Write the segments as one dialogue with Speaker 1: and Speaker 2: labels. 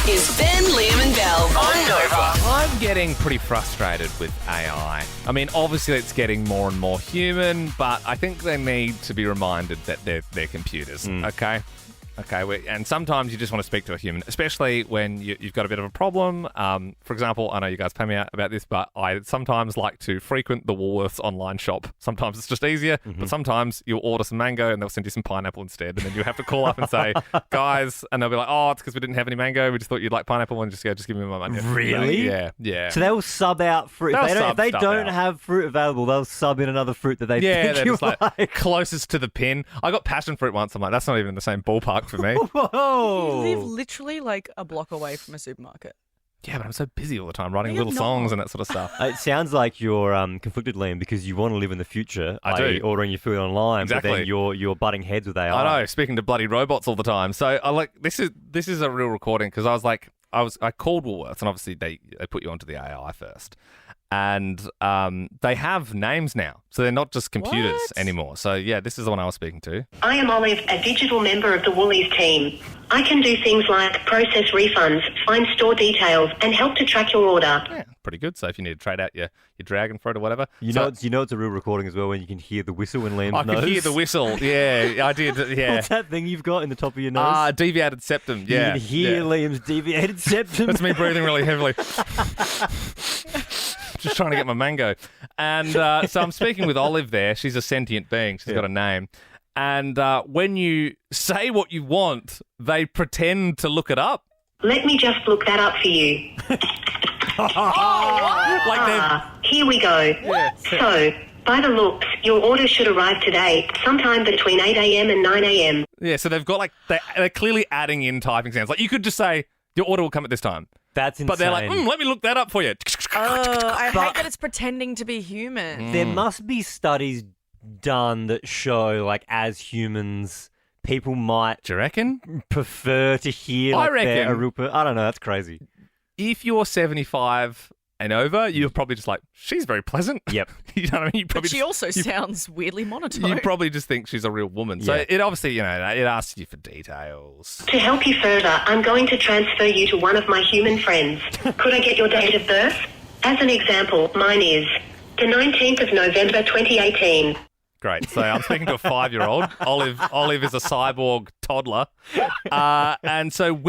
Speaker 1: is Ben, Liam and Belle on Nova.
Speaker 2: I'm getting pretty frustrated with AI. I mean, obviously it's getting more and more human, but I think they need to be reminded that they're computers, okay? Okay, and sometimes you just want to speak to a human, especially when you've got a bit of a problem. For example, I know you guys pay me out about this, but I sometimes like to frequent the Woolworths online shop. Sometimes it's just easier, but sometimes you'll order some mango and they'll send you some pineapple instead, and then you have to call up and say, guys, and they'll be like, oh, it's because we didn't have any mango. We just thought you'd like pineapple, and just give me my money.
Speaker 3: Really?
Speaker 2: Yeah.
Speaker 3: So they'll sub out fruit. If they don't have fruit available, they'll sub in another fruit that they think you like.
Speaker 2: Closest to the pin. I got passion fruit once. I'm like, that's not even in the same ballpark for me.
Speaker 3: Whoa!
Speaker 4: You live literally like a block away from a supermarket.
Speaker 2: Yeah, but I'm so busy all the time writing little songs and that sort of stuff.
Speaker 3: It sounds like you're conflicted, Liam, because you want to live in the future.
Speaker 2: I do.
Speaker 3: Ordering your food online,
Speaker 2: Exactly.
Speaker 3: But then you're butting heads with AI.
Speaker 2: I know, speaking to bloody robots all the time. So this is a real recording because I called Woolworths and obviously they put you onto the AI first. And they have names now. So they're not just computers anymore. So, yeah, this is the one I was speaking to.
Speaker 5: I am Olive, a digital member of the Woolies team. I can do things like process refunds, find store details, and help to track your order.
Speaker 2: Yeah, pretty good. So if you need to trade out your dragon fruit or whatever.
Speaker 3: You know it's a real recording as well when you can hear the whistle in Liam's nose.
Speaker 2: I could hear the whistle. Yeah, I did. Yeah.
Speaker 3: What's that thing you've got in the top of your nose?
Speaker 2: Deviated septum. Yeah.
Speaker 3: You can hear Liam's deviated septum.
Speaker 2: That's me breathing really heavily. Just trying to get my mango. And so I'm speaking with Olive there. She's a sentient being. She's got a name. And when you say what you want, they pretend to look it up.
Speaker 5: Let me just look that up for you. Here we go.
Speaker 2: Yeah.
Speaker 5: So, by the looks, your order should arrive today, sometime between 8 a.m. and 9 a.m.
Speaker 2: Yeah, so they've got they're clearly adding in typing sounds. Like you could just say, your order will come at this time.
Speaker 3: That's insane.
Speaker 2: But they're like, let me look that up for you.
Speaker 4: I hate that it's pretending to be human.
Speaker 3: There must be studies done that show, like, as humans, people might
Speaker 2: Do you reckon?
Speaker 3: prefer to hear
Speaker 2: I
Speaker 3: their
Speaker 2: reckon.
Speaker 3: Arupa. I don't know. That's crazy.
Speaker 2: If you're 75 and over, you're probably just like, she's very pleasant.
Speaker 3: Yep.
Speaker 2: You know what I mean? You probably
Speaker 4: But she also sounds weirdly monotone.
Speaker 2: You probably just think she's a real woman. So
Speaker 3: Yeah.
Speaker 2: it obviously, it asks you for details.
Speaker 5: To help you further, I'm going to transfer you to one of my human friends. Could I get your date of birth? As an example, mine is the 19th of November 2018.
Speaker 2: Great. So I'm speaking to a 5-year-old. Olive is a cyborg toddler. And so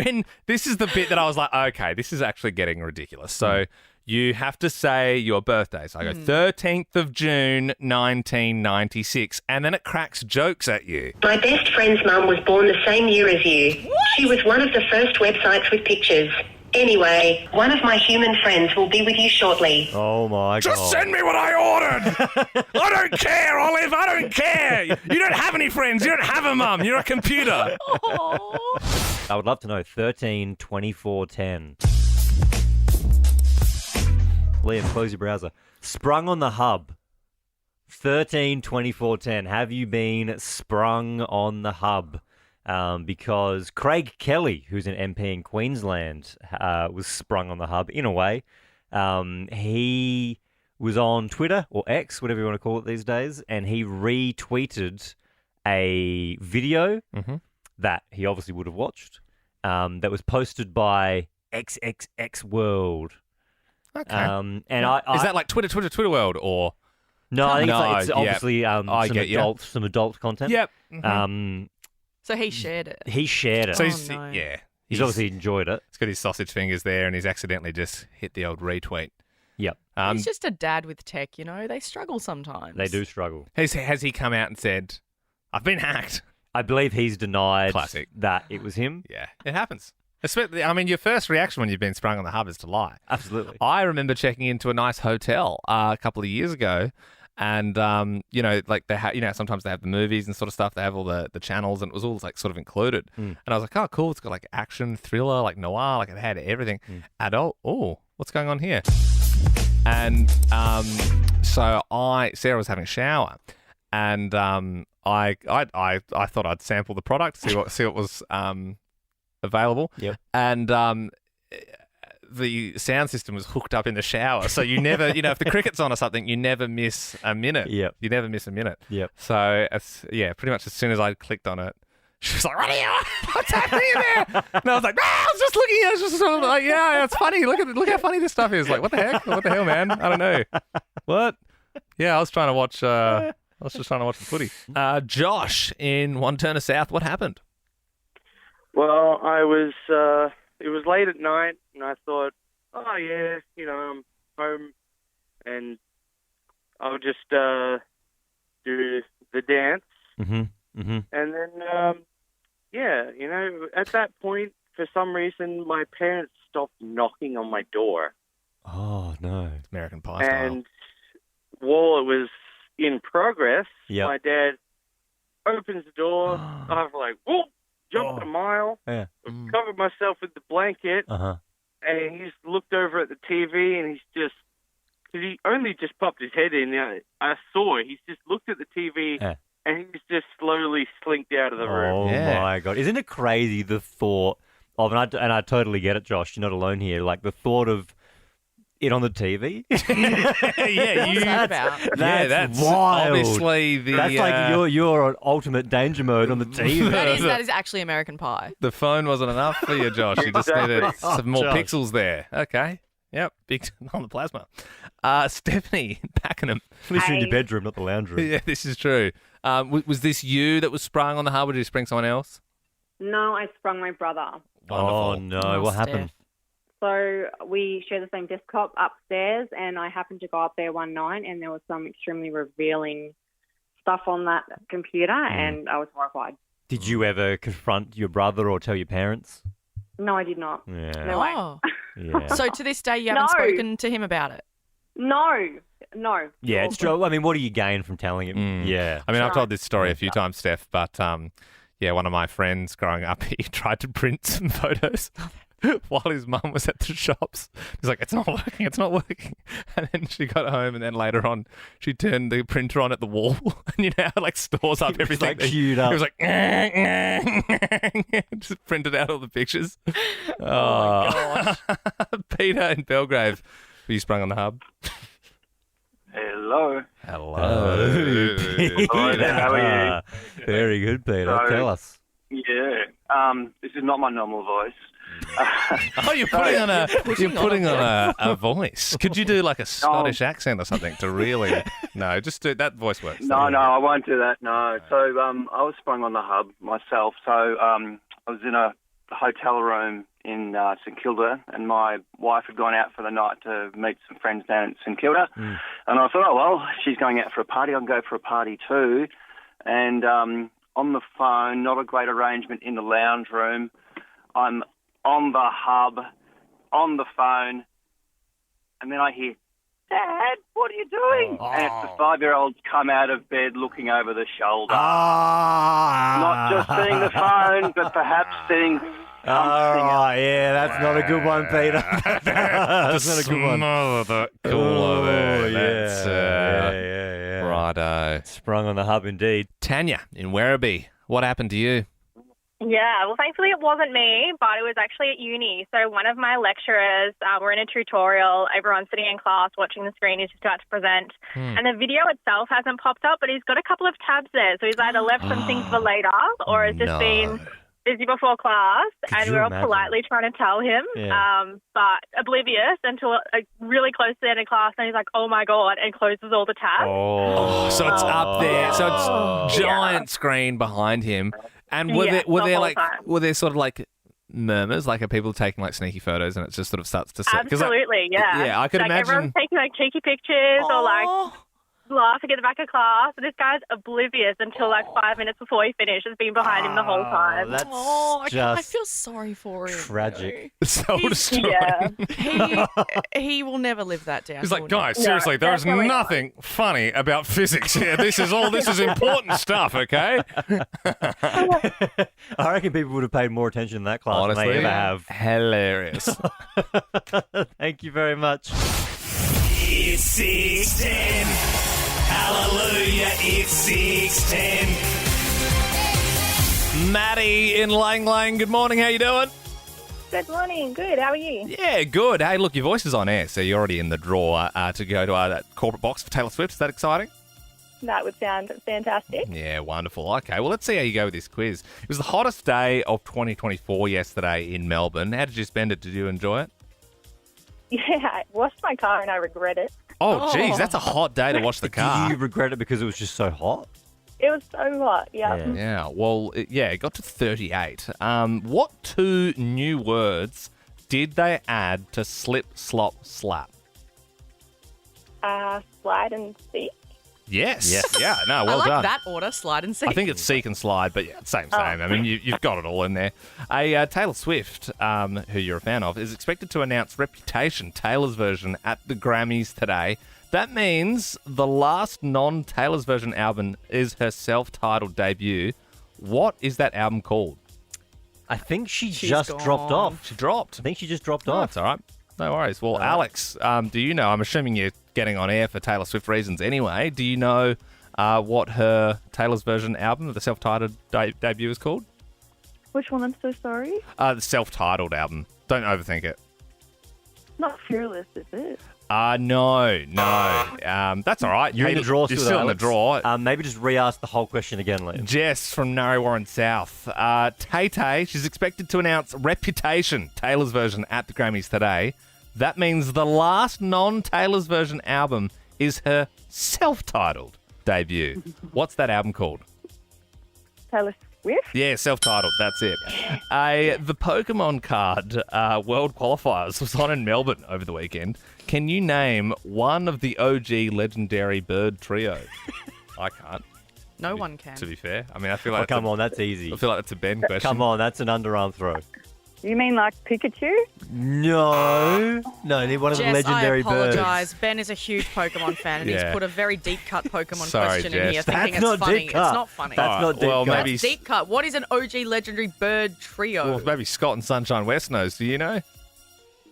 Speaker 2: this is the bit that I was like, okay, this is actually getting ridiculous. So you have to say your birthday. So I go 13th of June, 1996. And then it cracks jokes at you.
Speaker 5: My best friend's mum was born the same year as you. What? She was one of the first websites with pictures. Anyway, one of my human friends will be with you shortly.
Speaker 3: Oh, my God.
Speaker 2: Just send me what I ordered. I don't care, Olive. I don't care. You don't have any friends. You don't have a mum. You're a computer.
Speaker 3: I would love to know. 13, 24, 10. Liam, close your browser. Sprung on the hub. 13, 24, 10. Have you been sprung on the hub? Because Craig Kelly, who's an MP in Queensland, was sprung on the hub in a way. He was on Twitter, or X, whatever you want to call it these days, and he retweeted a video that he obviously would have watched that was posted by XXX World.
Speaker 2: Okay.
Speaker 3: And
Speaker 2: Is that like Twitter world or?
Speaker 3: No, I think
Speaker 2: No,
Speaker 3: it's obviously some adult content.
Speaker 2: Yep.
Speaker 4: So he shared it.
Speaker 3: He shared it.
Speaker 2: So
Speaker 4: no.
Speaker 3: He's obviously enjoyed it.
Speaker 2: He's got his sausage fingers there, and he's accidentally just hit the old retweet.
Speaker 3: Yep.
Speaker 4: He's just a dad with tech, They struggle sometimes.
Speaker 3: They do struggle.
Speaker 2: Has he come out and said, I've been hacked?
Speaker 3: I believe he's denied
Speaker 2: Classic.
Speaker 3: that it was him.
Speaker 2: Yeah, it happens. Especially, I mean, your first reaction when you've been sprung on the hub is to lie.
Speaker 3: Absolutely.
Speaker 2: I remember checking into a nice hotel a couple of years ago, and like they have, sometimes they have the movies and sort of stuff. They have all the channels, and it was all like sort of included. And I was like, oh, cool. It's got like action, thriller, like noir, like it had everything. Adult. Oh, what's going on here? And so Sarah was having a shower, and I thought I'd sample the product, see what was available.
Speaker 3: Yep.
Speaker 2: And the sound system was hooked up in the shower, so you never, if the cricket's on or something, you never miss a minute.
Speaker 3: Yep.
Speaker 2: You never miss a minute.
Speaker 3: Yep.
Speaker 2: So pretty much as soon as I clicked on it, She's like, what's happening in there? And I was like, I was just looking. I was just sort of like, yeah, it's funny. Look how funny this stuff is. Like, what the heck? What the hell, man? I don't know. What? Yeah, I was trying to watch. I was just trying to watch the footy. Josh in Wanturna South. What happened?
Speaker 6: Well, it was late at night, and I thought, oh yeah, I'm home, and I'll just do the dance.
Speaker 3: Mm-hmm. Mm-hmm.
Speaker 6: And then, at that point, for some reason, my parents stopped knocking on my door.
Speaker 3: Oh, no.
Speaker 2: It's American Pie style.
Speaker 6: And while it was in progress,
Speaker 3: Yep.
Speaker 6: my dad opens the door. I was like, whoop, jumped a mile,
Speaker 3: Yeah.
Speaker 6: covered myself with the blanket,
Speaker 3: Uh-huh.
Speaker 6: and he just looked over at the TV, and because he only just popped his head in. I saw it. He's just looked at the TV, and he's just slowly slinked out of the room.
Speaker 3: Oh,
Speaker 2: Yeah.
Speaker 3: my God. Isn't it crazy, the thought of, and I totally get it, Josh, you're not alone here, like the thought of it on the TV?
Speaker 2: Yeah,
Speaker 4: What's that about?
Speaker 3: That's
Speaker 2: obviously
Speaker 3: wild.
Speaker 2: the.
Speaker 3: That's like your ultimate danger mode on the TV.
Speaker 4: That is actually American Pie.
Speaker 2: The phone wasn't enough for you, Josh. You just needed some more
Speaker 3: Josh.
Speaker 2: pixels there. Okay. Yep. Big on the plasma. Stephanie in Pakenham.
Speaker 3: Literally in your bedroom, not the lounge room.
Speaker 2: Yeah, this is true. Was this you that was sprung on the hub, or did you spring someone else?
Speaker 7: No, I sprung my brother.
Speaker 3: Oh, no. What happened?
Speaker 7: So we share the same desktop upstairs, and I happened to go up there one night, and there was some extremely revealing stuff on that computer, and I was horrified.
Speaker 3: Did you ever confront your brother or tell your parents?
Speaker 7: No, I did not.
Speaker 3: Yeah.
Speaker 7: No way.
Speaker 4: Oh.
Speaker 3: Yeah.
Speaker 4: So to this day, you haven't
Speaker 7: No.
Speaker 4: spoken to him about it?
Speaker 7: No.
Speaker 3: Yeah, it's true. I mean, what do you gain from telling him? Yeah.
Speaker 2: I mean, I've
Speaker 7: Right.
Speaker 2: told this story a few times, Steph, but yeah, one of my friends growing up, he tried to print some photos while his mum was at the shops. He's like, it's not working. And then she got home, and then later on, she turned the printer on at the wall, and you know how it like stores up everything.
Speaker 3: like queued up.
Speaker 2: It was like, just printed out all the pictures.
Speaker 4: Oh, my gosh.
Speaker 2: Peter in Belgrave, were you sprung on the hub?
Speaker 6: Hello.
Speaker 2: Hello.
Speaker 6: Hi there, how are you?
Speaker 3: Very good, Peter.
Speaker 6: So-
Speaker 3: Tell us.
Speaker 6: Yeah. This is not my normal voice.
Speaker 2: Oh, you're putting on a voice. Could you do like a Scottish accent or something to really? No, just do that. Voice works.
Speaker 6: No, I won't do that. No. So I was sprung on the hub myself. So I was in a hotel room in St Kilda, and my wife had gone out for the night to meet some friends down in St Kilda. And I thought, oh well, she's going out for a party. I'll go for a party too. And on the phone, not a great arrangement in the lounge room. I'm on the hub, on the phone, and then I hear, Dad, what are you doing? And it's the 5-year-old come out of bed looking over the shoulder. Not just seeing the phone, but perhaps seeing something.
Speaker 3: Yeah, that's not a good one, Peter. That's not a good one.
Speaker 2: Smother that cooler there.
Speaker 3: Yeah,
Speaker 2: That's,
Speaker 3: yeah.
Speaker 2: righto.
Speaker 3: Sprung on the hub, indeed.
Speaker 2: Tanya in Werribee, what happened to you?
Speaker 8: Yeah, well, thankfully it wasn't me, but it was actually at uni. So one of my lecturers, we're in a tutorial, everyone's sitting in class watching the screen, he's just about to present, and the video itself hasn't popped up, but he's got a couple of tabs there. So he's either left some things for later or has just been busy before class, and
Speaker 3: you
Speaker 8: we're all
Speaker 3: imagine?
Speaker 8: politely trying to tell him, but oblivious until really close to the end of class, and he's like, oh my God, and closes all the tabs.
Speaker 2: Oh, so it's up there. So it's giant screen behind him. And were
Speaker 8: Yeah,
Speaker 2: were there sort of like murmurs, like are people taking like sneaky photos and it just sort of starts to set?
Speaker 8: Absolutely, yeah.
Speaker 2: Yeah, I could
Speaker 8: like,
Speaker 2: imagine.
Speaker 8: Everyone's taking like cheeky pictures or like laughing at the back of class. And this guy's oblivious until like 5 minutes before he finishes, being behind him the whole time.
Speaker 3: That's
Speaker 4: I
Speaker 3: just
Speaker 4: feel sorry for him.
Speaker 3: tragic.
Speaker 2: Soul destroying.
Speaker 8: Yeah.
Speaker 4: He will never live that down.
Speaker 2: He's like,
Speaker 4: will
Speaker 2: guys,
Speaker 8: No,
Speaker 2: seriously, there is
Speaker 8: definitely not.
Speaker 2: nothing funny about physics here. This is important stuff, okay?
Speaker 3: I reckon people would have paid more attention in that class
Speaker 2: Honestly,
Speaker 3: than they ever have.
Speaker 2: hilarious.
Speaker 3: Thank you very much.
Speaker 9: It's 610. Hallelujah, it's 610.
Speaker 2: Maddie in Lang Lang, good morning. How you doing?
Speaker 8: Good morning. Good. How are you?
Speaker 2: Yeah, good. Hey, look, your voice is on air, so you're already in the draw to go to that corporate box for Taylor Swift. Is that exciting?
Speaker 8: That would sound fantastic.
Speaker 2: Yeah, wonderful. Okay, well, let's see how you go with this quiz. It was the hottest day of 2024 yesterday in Melbourne. How did you spend it? Did you enjoy it?
Speaker 8: Yeah, I washed my car and I regret it.
Speaker 2: Oh, geez, that's a hot day to wash the car.
Speaker 3: Do you regret it because it was just so hot?
Speaker 8: It was so hot, yeah.
Speaker 2: Yeah, well, it got to 38. What two new words did they add to slip, slop, slap?
Speaker 8: Slide and seek.
Speaker 2: Yes. Yeah, no, well
Speaker 4: I like
Speaker 2: done.
Speaker 4: that order, slide and seek.
Speaker 2: I think it's seek and slide, but yeah, same. I mean, you've got it all in there. Taylor Swift, who you're a fan of, is expected to announce Reputation, Taylor's version, at the Grammys today. That means the last non-Taylor's version album is her self-titled debut. What is that album called?
Speaker 3: I think she's
Speaker 4: gone.
Speaker 3: dropped off.
Speaker 2: She dropped.
Speaker 3: I think she just dropped
Speaker 2: Oh,
Speaker 3: off.
Speaker 2: that's all right. No worries. Well, Alex, do you know? I'm assuming you're getting on air for Taylor Swift reasons anyway. Do you know what her Taylor's version album, the self-titled debut, is called?
Speaker 8: Which one? I'm so sorry.
Speaker 2: The self-titled album. Don't overthink it.
Speaker 8: Not Fearless, is it?
Speaker 2: No. That's all right.
Speaker 3: You're in the draw
Speaker 2: You're
Speaker 3: still,
Speaker 2: still in the
Speaker 3: Alex.
Speaker 2: draw.
Speaker 3: Maybe just re-ask the whole question again, Liam.
Speaker 2: Jess from Narre Warren South. Tay-Tay, she's expected to announce Reputation, Taylor's version, at the Grammys today. That means the last non-Taylor's version album is her self-titled debut. What's that album called?
Speaker 8: Taylor Swift?
Speaker 2: Yeah, self-titled. That's it. The Pokemon card World Qualifiers was on in Melbourne over the weekend. Can you name one of the OG legendary bird trio? I can't.
Speaker 4: No one can.
Speaker 2: To be fair, I mean, I feel like
Speaker 3: Come on, that's easy.
Speaker 2: I feel like that's a Ben question.
Speaker 3: Come on, that's an underarm throw.
Speaker 8: You mean like Pikachu?
Speaker 3: No, one of the
Speaker 4: Jess,
Speaker 3: legendary
Speaker 4: I
Speaker 3: birds.
Speaker 4: apologise. Ben is a huge Pokemon fan, and
Speaker 2: Yeah.
Speaker 4: he's put a very deep-cut Pokemon
Speaker 2: Sorry,
Speaker 4: question in
Speaker 2: Jess.
Speaker 4: here, thinking
Speaker 3: That's
Speaker 4: it's
Speaker 3: not
Speaker 4: funny.
Speaker 3: deep
Speaker 4: It's
Speaker 3: cut.
Speaker 4: not funny.
Speaker 3: That's not deep
Speaker 2: well,
Speaker 3: cut.
Speaker 2: maybe
Speaker 4: That's deep cut. What is an OG legendary bird trio?
Speaker 2: Well, maybe Scott and Sunshine West knows. Do you know?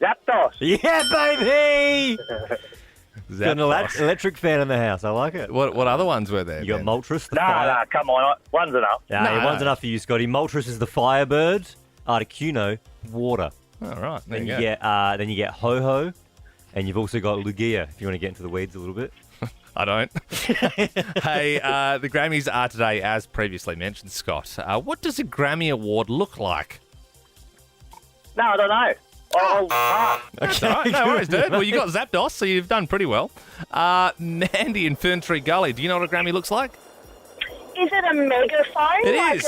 Speaker 6: Zapdos.
Speaker 3: Yeah, baby! Got an
Speaker 2: Zapdos.
Speaker 3: electric fan in the house. I like it.
Speaker 2: What other ones were there?
Speaker 3: You got
Speaker 2: Ben?
Speaker 3: Moltres, the
Speaker 6: No,
Speaker 3: fire.
Speaker 6: come on. One's enough.
Speaker 3: Yeah, one's enough for you, Scotty. Moltres is the firebird. Articuno, water.
Speaker 2: All right, there
Speaker 3: Then
Speaker 2: you
Speaker 3: you
Speaker 2: go.
Speaker 3: get Ho-Ho, and you've also got Lugia, if you want to get into the weeds a little bit.
Speaker 2: I don't. Hey, the Grammys are today, as previously mentioned, Scott. What does a Grammy Award look like?
Speaker 6: No, I don't know. Oh, pass.
Speaker 2: That's all right, no worries, dude. Well, you got Zapdos, so you've done pretty well. Mandy in Ferntree Gully, do you know what a Grammy looks like?
Speaker 8: Is it a megaphone?
Speaker 2: It
Speaker 8: like
Speaker 2: is,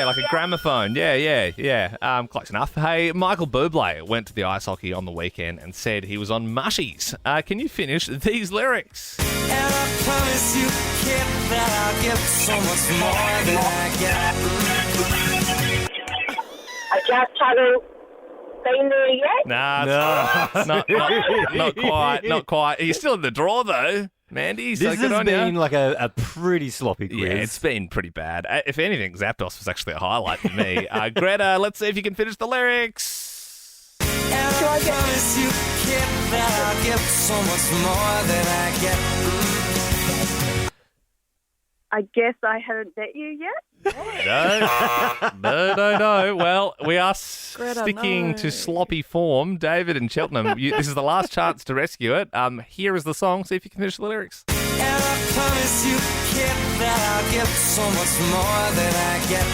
Speaker 2: like a gramophone. Yeah. Close enough. Hey, Michael Bublé went to the ice hockey on the weekend and said he was on mushies. Can you finish these lyrics?
Speaker 9: And I promise you, kid, that I'll give so much more than I get.
Speaker 8: I just haven't been there yet.
Speaker 2: Nah, it's not quite. He's still in the draw, though, Mandy. So
Speaker 3: This
Speaker 2: good
Speaker 3: has
Speaker 2: on
Speaker 3: been
Speaker 2: you.
Speaker 3: like a pretty sloppy quiz.
Speaker 2: Yeah, it's been pretty bad. If anything, Zapdos was actually a highlight for me. Greta, let's see if you can finish the lyrics.
Speaker 9: And I promise you, kid, that I'll give so much more than I get.
Speaker 8: I guess I haven't met you yet.
Speaker 2: No. Well, we are
Speaker 4: Greta,
Speaker 2: sticking
Speaker 4: no.
Speaker 2: to sloppy form. David and Cheltenham, this is the last chance to rescue it. Here is the song. See if you can finish the lyrics.
Speaker 9: And I promise you, kid, that I'll give so much more than I get.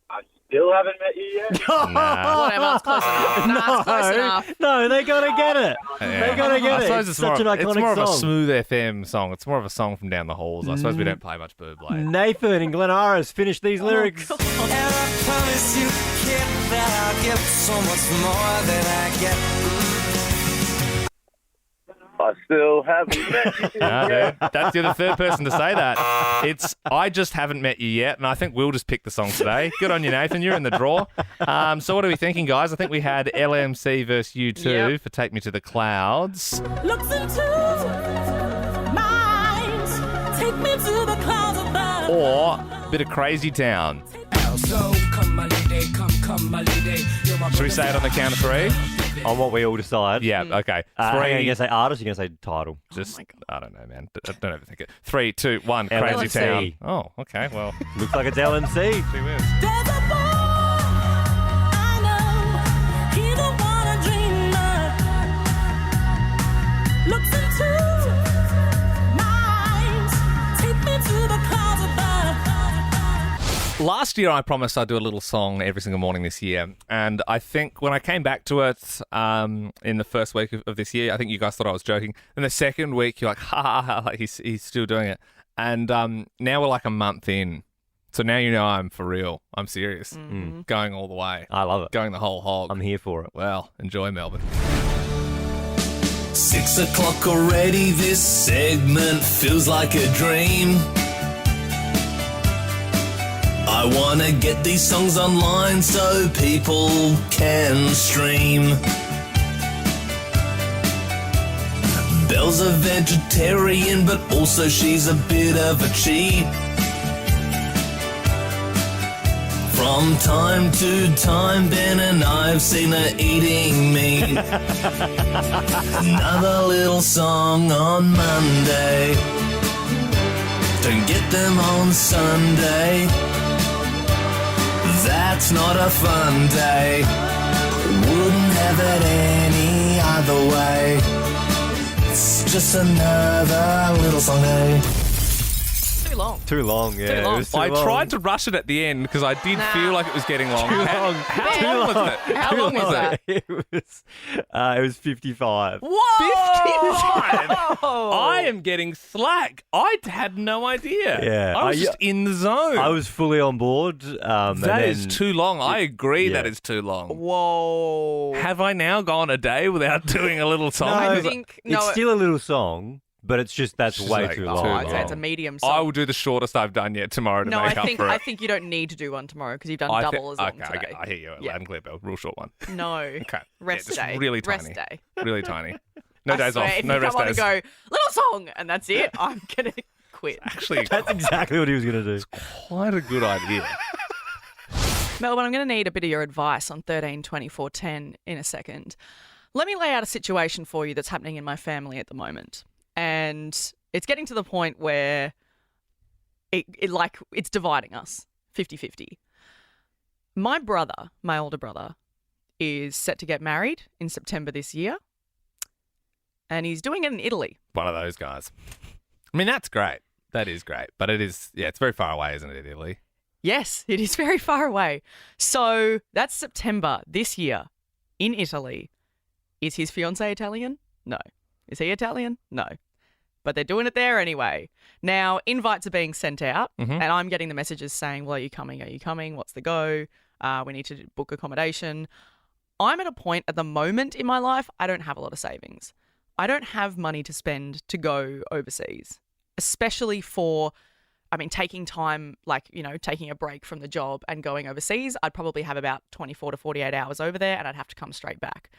Speaker 6: I still haven't met you yet.
Speaker 2: Nah.
Speaker 4: Whatever, it's close enough. Nah, it's close enough.
Speaker 3: No, they gotta get it. They gotta get
Speaker 2: I
Speaker 3: it.
Speaker 2: suppose
Speaker 3: It's
Speaker 2: it's
Speaker 3: such an iconic
Speaker 2: it's more
Speaker 3: song.
Speaker 2: of a smooth FM song. It's more of a song from down the halls. I suppose we don't play much Bublé.
Speaker 3: Nathan and Glen Iris finish these lyrics.
Speaker 9: And I promise you, kid, that I'll give so much more than I get.
Speaker 6: I still haven't met you
Speaker 2: No,
Speaker 6: yet.
Speaker 2: dude, you're the third person to say that. It's I just haven't met you yet, and I think we'll just pick the song today. Good on you, Nathan. You're in the draw. So what are we thinking, guys? I think we had LMC versus U2
Speaker 4: Yep.
Speaker 2: for Take Me to the Clouds.
Speaker 9: Looks into my eyes, take me to the clouds above.
Speaker 2: Or bit of Crazy Town.
Speaker 9: So come my lady, come my lady.
Speaker 2: Should we say it on the count of three?
Speaker 3: On what we all decide.
Speaker 2: Yeah, okay.
Speaker 3: Hang on,
Speaker 2: Three.
Speaker 3: you're going to say artist, you're going to say title.
Speaker 2: Just, I don't know, man. Don't overthink it. 3, 2, 1, Crazy
Speaker 3: LMC.
Speaker 2: Town. Oh, okay, well,
Speaker 3: Looks like it's LMC.
Speaker 2: gee whiz.
Speaker 9: There's a boy I know, he's the one I dream of. Looks into
Speaker 2: Last year, I promised I'd do a little song every single morning this year. And I think when I came back to it in the first week of this year, I think you guys thought I was joking. And the second week, you're like, ha, ha, ha, like he's still doing it. And now we're like a month in. So now you know I'm for real. I'm serious. Going all the way.
Speaker 3: I love it.
Speaker 2: Going the whole hog.
Speaker 3: I'm here for it.
Speaker 2: Well, enjoy Melbourne.
Speaker 9: 6 o'clock already, this segment feels like a dream. I wanna get these songs online so people can stream. Belle's a vegetarian, but also she's a bit of a cheat. From time to time, Ben and I've seen her eating meat. Another little song on Monday. Don't get them on Sunday. That's not a fun day. Wouldn't have it any other way. It's just another little song day.
Speaker 4: Too long.
Speaker 3: Too long, yeah.
Speaker 4: Too long.
Speaker 3: It was too
Speaker 2: I
Speaker 3: long.
Speaker 2: tried to rush it at the end because I did feel like it was getting long.
Speaker 3: Too long.
Speaker 2: How long was it? How long was it?
Speaker 3: It was 55.
Speaker 4: Whoa!
Speaker 2: 55? I am getting slack. I had no idea.
Speaker 3: Yeah.
Speaker 2: I was just in the zone.
Speaker 3: I was fully on board.
Speaker 2: That is too long. I agree that is too long.
Speaker 4: Whoa.
Speaker 2: Have I now gone a day without doing a little song?
Speaker 4: I think
Speaker 3: it's still a little song, but it's just that's
Speaker 2: It's
Speaker 3: way
Speaker 2: like
Speaker 3: too
Speaker 2: too
Speaker 3: long.
Speaker 2: long.
Speaker 4: It's a medium song.
Speaker 2: I will do the shortest I've done yet tomorrow to
Speaker 4: No,
Speaker 2: make
Speaker 4: I
Speaker 2: up
Speaker 4: think
Speaker 2: for it.
Speaker 4: I think you don't need to do one tomorrow because you've done
Speaker 2: I
Speaker 4: double as long
Speaker 2: okay,
Speaker 4: today.
Speaker 2: I hear you.
Speaker 4: Yeah.
Speaker 2: Loud and clear, Belle. Real short one.
Speaker 4: No.
Speaker 2: Okay.
Speaker 4: Rest
Speaker 2: just
Speaker 4: day.
Speaker 2: really tiny.
Speaker 4: Rest day.
Speaker 2: Really tiny. No
Speaker 4: I
Speaker 2: days
Speaker 4: swear,
Speaker 2: off.
Speaker 4: if
Speaker 2: No
Speaker 4: you
Speaker 2: rest
Speaker 4: come on
Speaker 2: days.
Speaker 4: and go, little song, and that's it, I'm going to quit.
Speaker 2: Actually,
Speaker 3: That's exactly what he was going to do.
Speaker 2: quite a good idea.
Speaker 4: Melbourne, I'm going to need a bit of your advice on 13, 24, 10 in a second. Let me lay out a situation for you that's happening in my family at the moment. And it's getting to the point where it's dividing us 50-50. My brother, my older brother, is set to get married in September this year. And he's doing it in Italy.
Speaker 2: One of those guys. I mean, that's great. That is great. But it is, it's very far away, isn't it, Italy?
Speaker 4: Yes, it is very far away. So that's September this year in Italy. Is his fiancée Italian? No. Is he Italian? No. But they're doing it there anyway. Now, invites are being sent out, and I'm getting the messages saying, well, are you coming? Are you coming? What's the go? We need to book accommodation. I'm at a point at the moment in my life, I don't have a lot of savings. I don't have money to spend to go overseas, especially for, taking time, taking a break from the job and going overseas. I'd probably have about 24 to 48 hours over there, and I'd have to come straight back.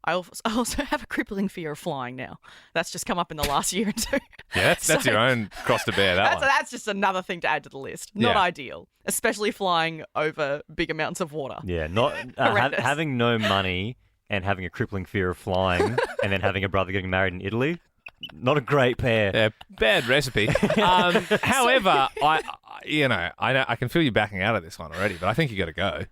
Speaker 4: I also have a crippling fear of flying now. That's just come up in the last year or two.
Speaker 2: Yeah, that's your own cross to bear, that one.
Speaker 4: That's just another thing to add to the list. Not
Speaker 2: Yeah.
Speaker 4: ideal, especially flying over big amounts of water.
Speaker 3: Yeah, not
Speaker 4: Horrendous.
Speaker 3: having no money and having a crippling fear of flying and then having a brother getting married in Italy. Not a great pair.
Speaker 2: Yeah, bad recipe. However, I can feel you backing out of this one already, but I think you got to go.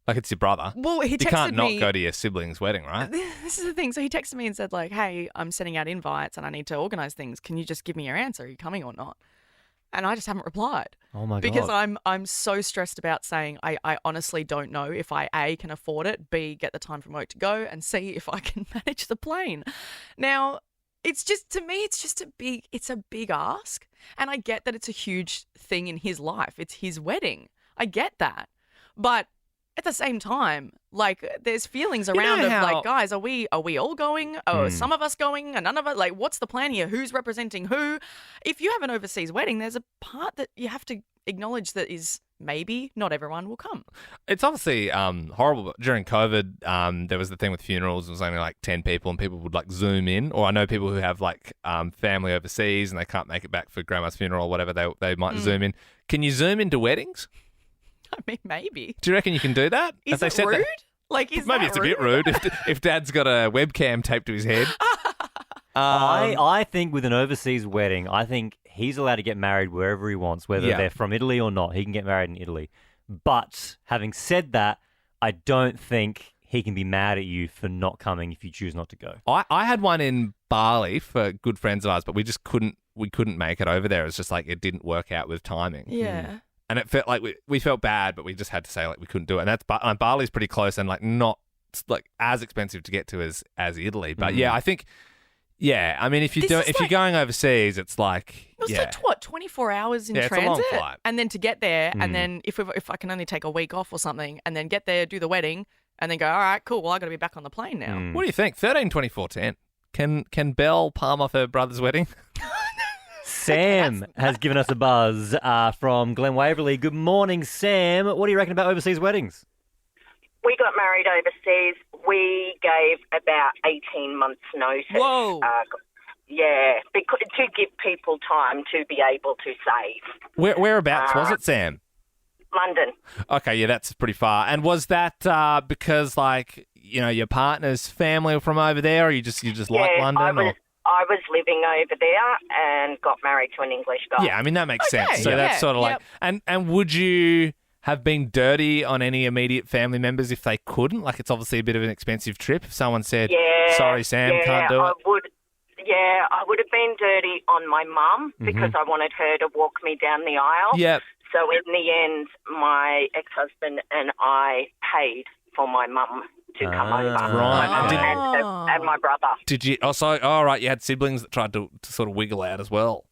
Speaker 2: Like, it's your brother.
Speaker 4: Well, he texted
Speaker 2: You can't
Speaker 4: me.
Speaker 2: not go to your sibling's wedding, right?
Speaker 4: This is the thing. So he texted me and said, hey, I'm sending out invites and I need to organise things. Can you just give me your answer? Are you coming or not? And I just haven't replied.
Speaker 3: Oh my
Speaker 4: Because
Speaker 3: god.
Speaker 4: I'm so stressed about saying I honestly don't know if I A, can afford it, B, get the time from work to go, and C, if I can manage the plane. Now, it's just, to me, it's a big ask. And I get that it's a huge thing in his life. It's his wedding. I get that. But at the same time, there's feelings around
Speaker 2: how-
Speaker 4: guys, are we all going? Are some of us going and none of us? What's the plan here? Who's representing who? If you have an overseas wedding, there's a part that you have to acknowledge that is maybe not everyone will come.
Speaker 2: It's obviously horrible. But during COVID, there was the thing with funerals. It was only 10 people, and people would Zoom in. Or I know people who have family overseas and they can't make it back for grandma's funeral or whatever. They might Zoom in. Can you Zoom into weddings?
Speaker 4: Maybe.
Speaker 2: Do you reckon you can do that?
Speaker 4: Is
Speaker 2: Have
Speaker 4: it
Speaker 2: they said
Speaker 4: rude?
Speaker 2: that?
Speaker 4: Is
Speaker 2: Maybe
Speaker 4: that
Speaker 2: it's a bit rude if Dad's got a webcam taped to his head.
Speaker 3: I think with an overseas wedding, I think he's allowed to get married wherever he wants, whether
Speaker 2: Yeah.
Speaker 3: they're from Italy or not. He can get married in Italy. But having said that, I don't think he can be mad at you for not coming if you choose not to go.
Speaker 2: I had one in Bali for good friends of ours, but we just couldn't make it over there. It was just it didn't work out with timing.
Speaker 4: Yeah.
Speaker 2: and it felt like we felt bad, but we just had to say like we couldn't do it. And that's Bali's pretty close and like not like as expensive to get to as Italy. But yeah, I think I mean if you're going overseas, it's like
Speaker 4: like what 24 hours in transit,
Speaker 2: it's a long flight.
Speaker 4: And then to get there, and then if I can only take a week off or something, and then get there, do the wedding, and then go, all right, cool. Well, I got to be back on the plane now.
Speaker 2: What do you think? 13-24-10. Can Belle palm off her brother's wedding?
Speaker 3: Sam has given us a buzz from Glen Waverley. Good morning, Sam. What do you reckon about overseas weddings?
Speaker 10: We got married overseas. We gave about 18 months' notice.
Speaker 4: Whoa.
Speaker 10: Because, to give people time to be able to save.
Speaker 2: Whereabouts was it, Sam?
Speaker 10: London.
Speaker 2: Okay, yeah, that's pretty far. And was that because, like, you know, your partner's family were from over there, or you just like London?
Speaker 10: I was living over there and got married to an English guy.
Speaker 2: Yeah, I mean, that makes sense. So that's sort of like... And would you have been dirty on any immediate family members if they couldn't? Like, it's obviously a bit of an expensive trip. If someone said, sorry, Sam, can't do it.
Speaker 10: I would have been dirty on my mum because I wanted her to walk me down the aisle.
Speaker 2: Yep.
Speaker 10: So in the end, my ex-husband and I paid for my mum to come over.
Speaker 2: Right.
Speaker 10: And my brother.
Speaker 2: Did you... Oh, so, all right, you had siblings that tried to sort of wiggle out as well.